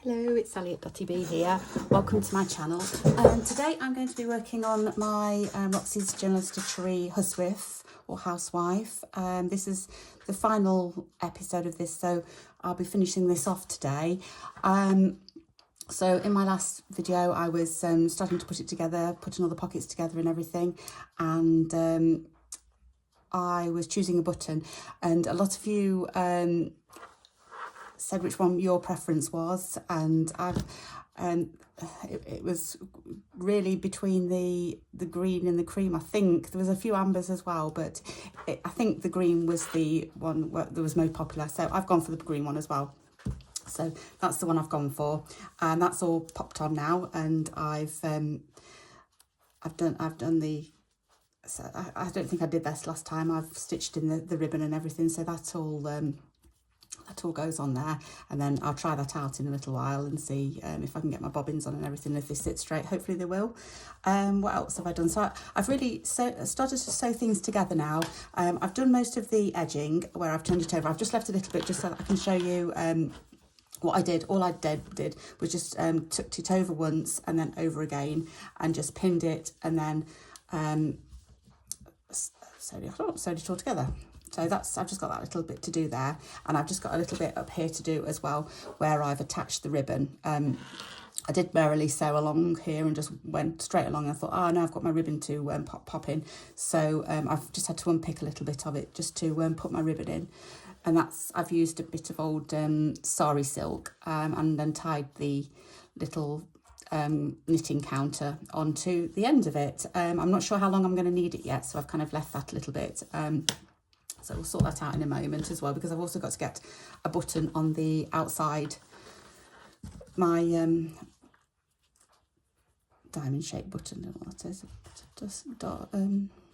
Hello, it's Sally at Dotty B here. Welcome to my channel. Today I'm going to be working on my Roxy's General Stitchery Huswif or Housewife. This is the final episode of this, so I'll be finishing this off today. So in my last video I was starting to put it together, putting all the pockets together and everything, and I was choosing a button, and a lot of you said which one your preference was, and it was really between the green and the cream. I think there was a few ambers as well, but I think the green was the one that was most popular, so I've gone for the green one as well. So that's the one I've gone for, and that's all popped on now, and I've done the, so I don't think I did this last time. I've stitched in the ribbon and everything, so that's all that all goes on there, and then I'll try that out in a little while and see if I can get my bobbins on and everything, if they sit straight. Hopefully they will. What else have I done? So I've really started to sew things together now. I've done most of the edging where I've turned it over. I've just left a little bit just so that I can show you what I did. All I did was just tucked it over once and then over again and just pinned it, and then sewed it all together. So that's, I've just got that little bit to do there, and I've just got a little bit up here to do as well where I've attached the ribbon. I did merrily sew along here and just went straight along. I thought, oh no, I've got my ribbon to pop in. So I've just had to unpick a little bit of it just to put my ribbon in. And that's, I've used a bit of old sari silk and then tied the little knitting counter onto the end of it. I'm not sure how long I'm going to need it yet, so I've kind of left that a little bit. So we'll sort that out in a moment as well, because I've also got to get a button on the outside, my diamond shaped button. I don't know what that is. Just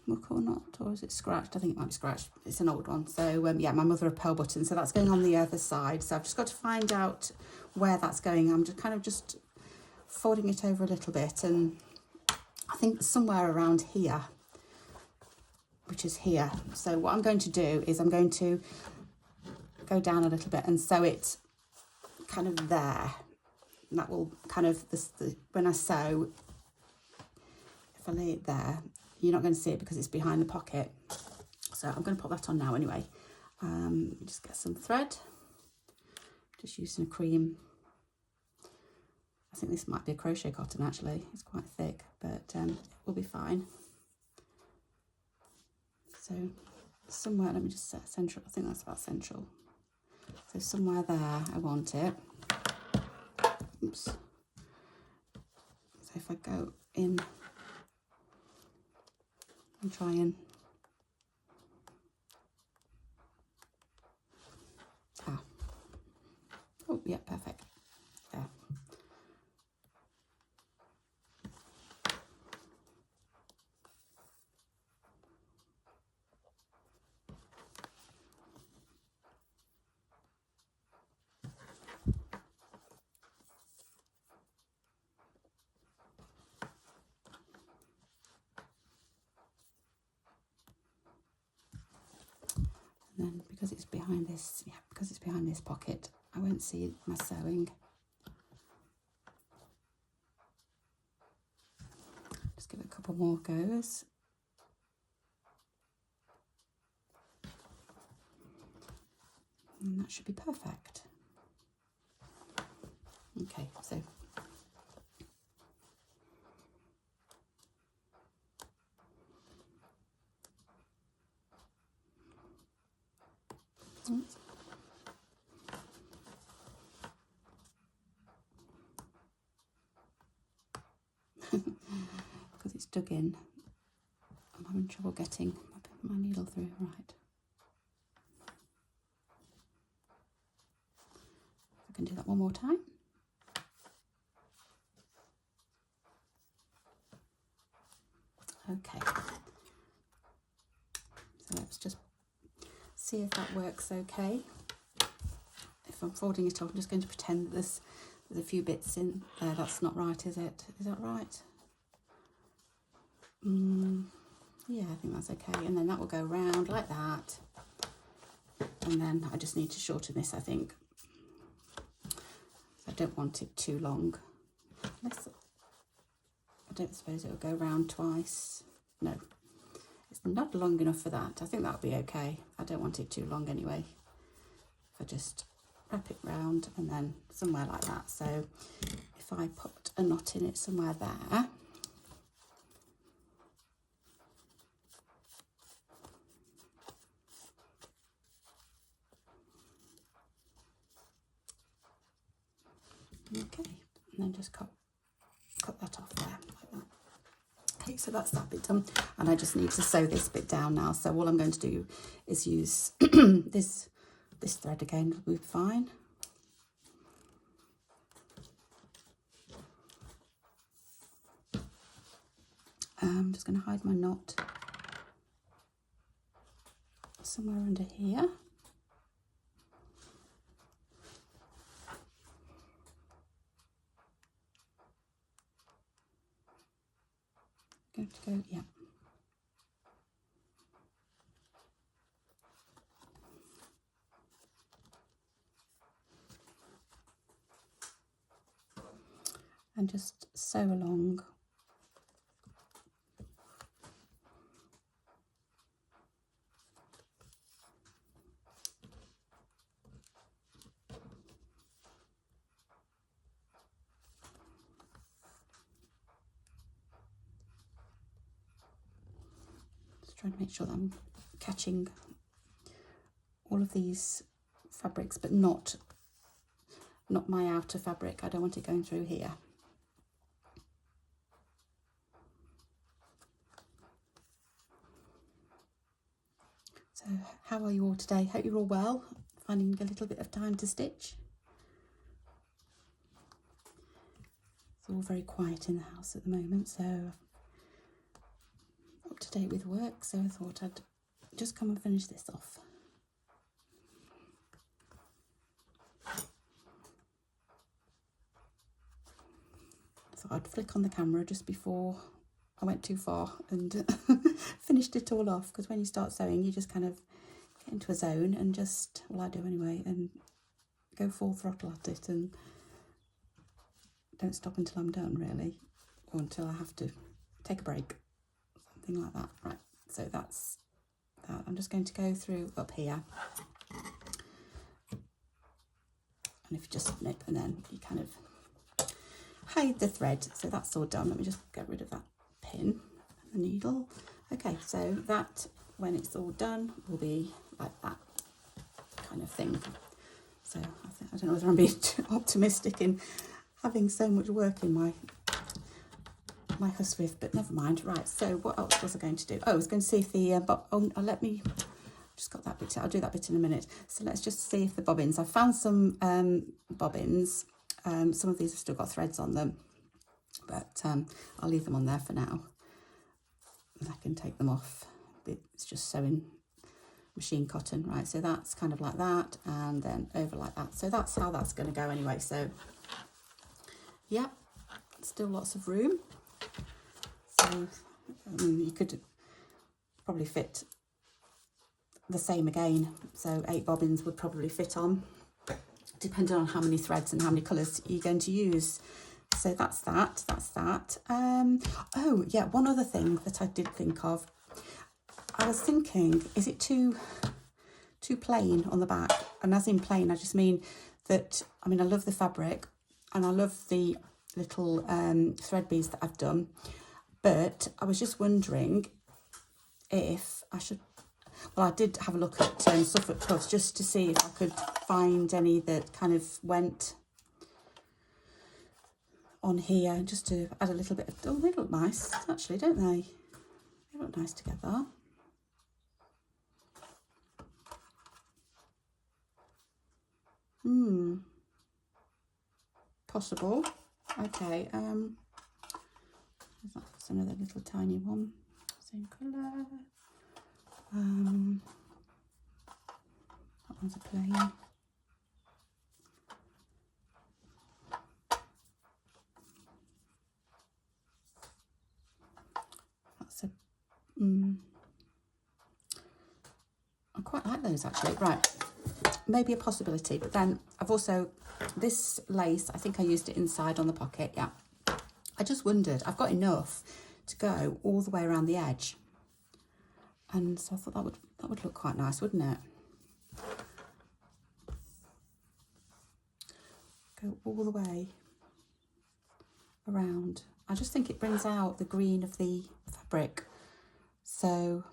muck or not, or is it scratched? I think it might be scratched. It's an old one. So yeah, my mother of pearl button. So that's going on the other side. So I've just got to find out where that's going. I'm just folding it over a little bit, and I think somewhere around here, which is here. So what I'm going to do is I'm going to go down a little bit and sew it kind of there. And that will kind of, when I sew, if I lay it there, you're not going to see it because it's behind the pocket. So I'm going to put that on now anyway. Just get some thread. Just using a cream. I think this might be a crochet cotton actually. It's quite thick, but it will be fine. So somewhere, let me just set central. I think that's about central. So somewhere there, I want it. Oops. So if I go in and try and oh yeah, perfect. There. And then because it's behind this, yeah, because it's behind this pocket, I won't see my sewing. Just give it a couple more goes. And that should be perfect. Okay, so because it's dug in, I'm having trouble getting my needle through. Right. I can do that one more time. Okay. So let's just see if that works okay. If I'm folding it up, I'm just going to pretend that there's a few bits in there. That's not right, is it? Is that right? Yeah, I think that's okay. And then that will go round like that. And then I just need to shorten this, I think. So I don't want it too long. Unless, I don't suppose it'll go round twice. No, it's not long enough for that. I think that'll be okay. I don't want it too long anyway. If I just wrap it round and then somewhere like that. So if I put a knot in it somewhere there. Okay, and then just cut that off there like that. Okay, so that's that bit done, and I just need to sew this bit down now. So all I'm going to do is use this thread again, will be fine. I'm just going to hide my knot somewhere under here. Going to go, yeah. And just sew along. Trying to make sure that I'm catching all of these fabrics, but not my outer fabric. I don't want it going through here. So how are you all today? Hope you're all well, finding a little bit of time to stitch. It's all very quiet in the house at the moment, so up to date with work, so I thought I'd just come and finish this off. So I'd flick on the camera just before I went too far and finished it all off, because when you start sewing you just kind of get into a zone and just, well I do anyway, and go full throttle at it and don't stop until I'm done really, or until I have to take a break. Something like that. Right, so that's that. I'm just going to go through up here, and if you just snip and then you kind of hide the thread. So that's all done. Let me just get rid of that pin and the needle. Okay, so that, when it's all done, will be like that kind of thing. So I don't know whether I'm being too optimistic in having so much work in my Huswif, but never mind. Right, so what else was I going to do? Oh, I was going to see if the let me just got that bit. I'll do that bit in a minute. So let's just see if the bobbins. I found some bobbins. Some of these have still got threads on them, but I'll leave them on there for now. And I can take them off. It's just sewing machine cotton, right? So that's kind of like that, and then over like that. So that's how that's going to go anyway. So yeah, still lots of room. So I mean, you could probably fit the same again. So 8 bobbins would probably fit on, depending on how many threads and how many colours you're going to use. So that's that. Oh yeah, one other thing that I did think of. I was thinking, is it too plain on the back? And as in plain, I just mean that, I mean, I love the fabric and I love the little thread beads that I've done, but I was just wondering if I should, well, I did have a look at Suffolk Puffs just to see if I could find any that kind of went on here, just to add a little bit of, oh, they look nice actually, don't they? They look nice together. Possible. Okay, that's another little tiny one, same colour. That one's a plain. That's a I quite like those actually. Right, maybe a possibility, but then I've I've also, this lace, I think I used it inside on the pocket, yeah. I just wondered, I've got enough to go all the way around the edge. And so I thought that would look quite nice, wouldn't it? Go all the way around. I just think it brings out the green of the fabric. So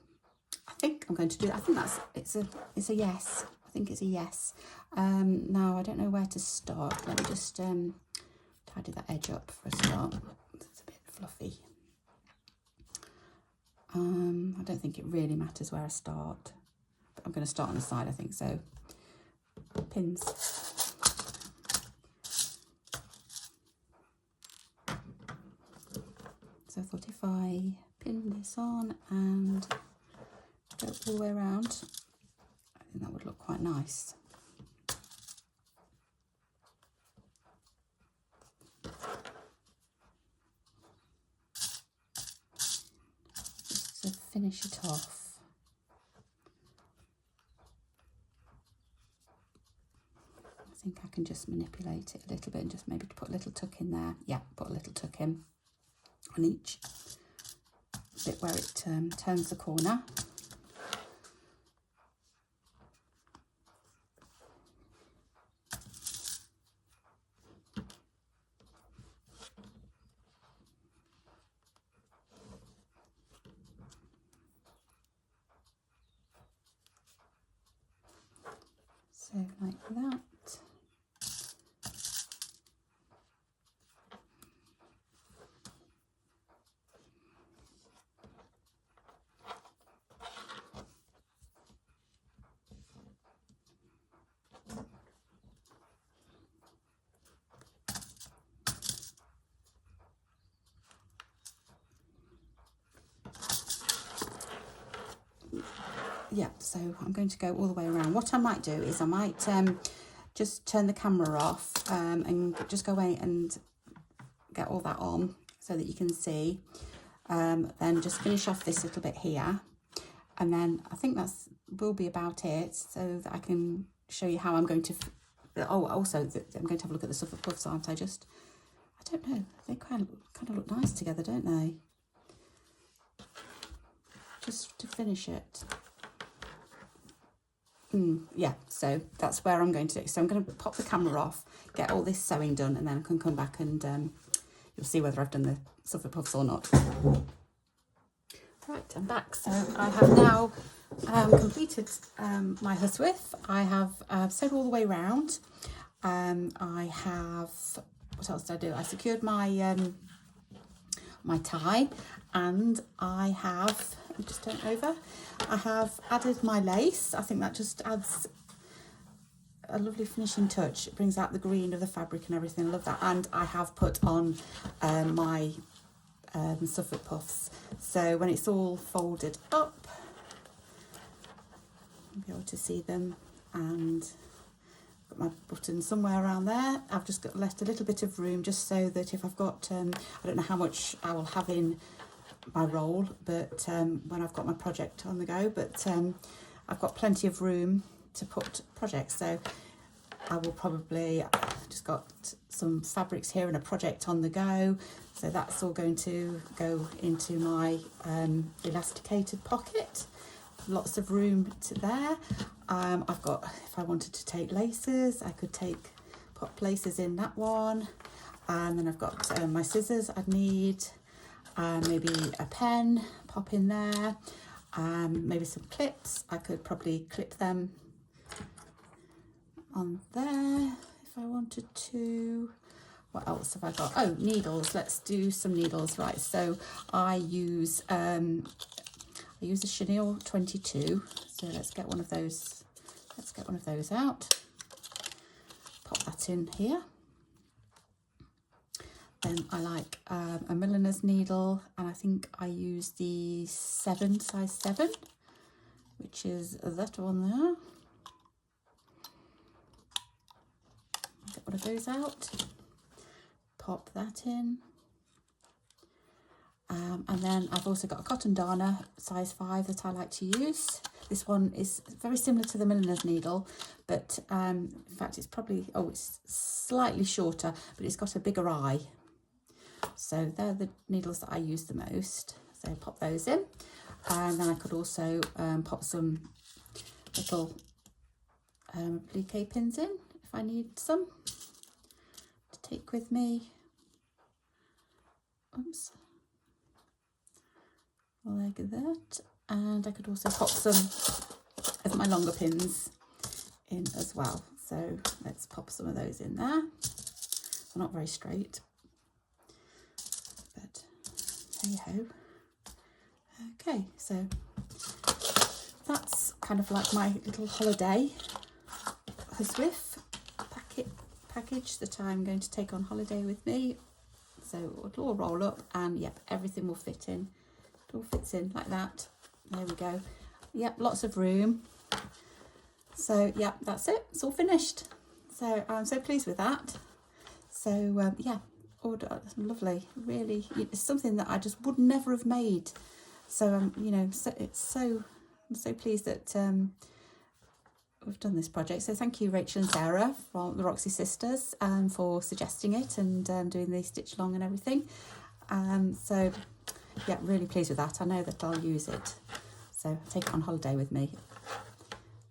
I think I'm going to do that. I think it's a yes. I think it's a yes. Now I don't know where to start. Let me just tidy that edge up for a start. It's a bit fluffy. I don't think it really matters where I start, but I'm going to start on the side, I think. So pins. So I thought if I pin this on and go all the way around, I think that would look quite nice. Just to finish it off. I think I can just manipulate it a little bit and just maybe put a little tuck in there. Yeah, put a little tuck in on each bit where it turns the corner. So like that. Yeah, so I'm going to go all the way around. What I might do is I might just turn the camera off and just go away and get all that on so that you can see. Then just finish off this little bit here. And then I think that's will be about it, so that I can show you how I'm going to... also, I'm going to have a look at the Suffolk puffs, aren't I? I don't know. They kind of look nice together, don't they? Just to finish it. Yeah, so that's where I'm going to do. So I'm going to pop the camera off, get all this sewing done, and then I can come back and you'll see whether I've done the Suffolk puffs or not. Right, I'm back. So I have now completed my Huswif. I have sewed all the way around. I have, what else did I do? I secured my my tie, and I have, let me just turn it over. I have added my lace. I think that just adds a lovely finishing touch. It brings out the green of the fabric and everything. I love that. And I have put on my Suffolk puffs. So when it's all folded up, you'll be able to see them. And got my button somewhere around there. I've just left a little bit of room just so that if I've got, I don't know how much I will have in my roll, but when I've got my project on the go, but I've got plenty of room to put projects. So I will probably just got some fabrics here and a project on the go, so that's all going to go into my elasticated pocket. Lots of room to there. I've got, if I wanted to take laces, I could pop laces in that one, and then I've got my scissors I'd need, maybe a pen, pop in there, maybe some clips. I could probably clip them on there if I wanted to. What else have I got? Oh, needles. Let's do some needles. Right, so I use a chenille 22. So let's get one of those. Let's get one of those out. Pop that in here. Then I like a milliner's needle, and I think I use the size 7, which is that one there. Get one of those out. Pop that in. And then I've also got a cotton darner size 5 that I like to use. this one is very similar to the milliner's needle, but in fact it's probably, it's slightly shorter, but it's got a bigger eye. So they're the needles that I use the most. So pop those in, and then I could also pop some little applique pins in if I need some to take with me. Oops, like that. And I could also pop some of my longer pins in as well. So let's pop some of those in there. They're not very straight, but hey ho. Okay, so that's kind of like my little holiday Huswif package that I'm going to take on holiday with me. So it'll all roll up, and yep, everything will fit in. It all fits in like that. There we go. Yep, lots of room. So yep, that's it. It's all finished. So I'm so pleased with that. So yeah, lovely. Really, it's something that I just would never have made. So you know, I'm so pleased that we've done this project. So thank you, Rachel and Sarah from the Roxy Sisters, for suggesting it and doing the stitch along and everything. So yeah, really pleased with that. I know that I'll use it. So I'll take it on holiday with me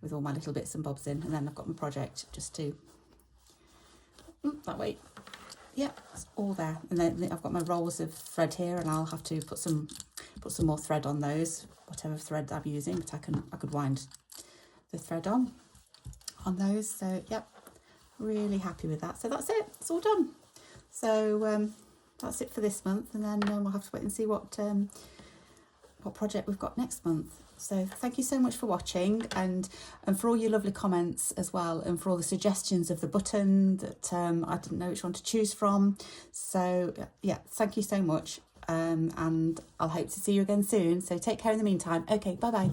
with all my little bits and bobs in, and then I've got my project just to that way. Yeah, it's all there. And then I've got my rolls of thread here, and I'll have to put some more thread on those, whatever thread I'm using, but I could wind the thread on those. So yep, really happy with that. So that's it, it's all done. So that's it for this month, and then we'll have to wait and see what project we've got next month. So thank you so much for watching, and for all your lovely comments as well, and for all the suggestions of the button that I didn't know which one to choose from. So yeah, thank you so much, and I'll hope to see you again soon. So take care in the meantime. Okay, bye bye.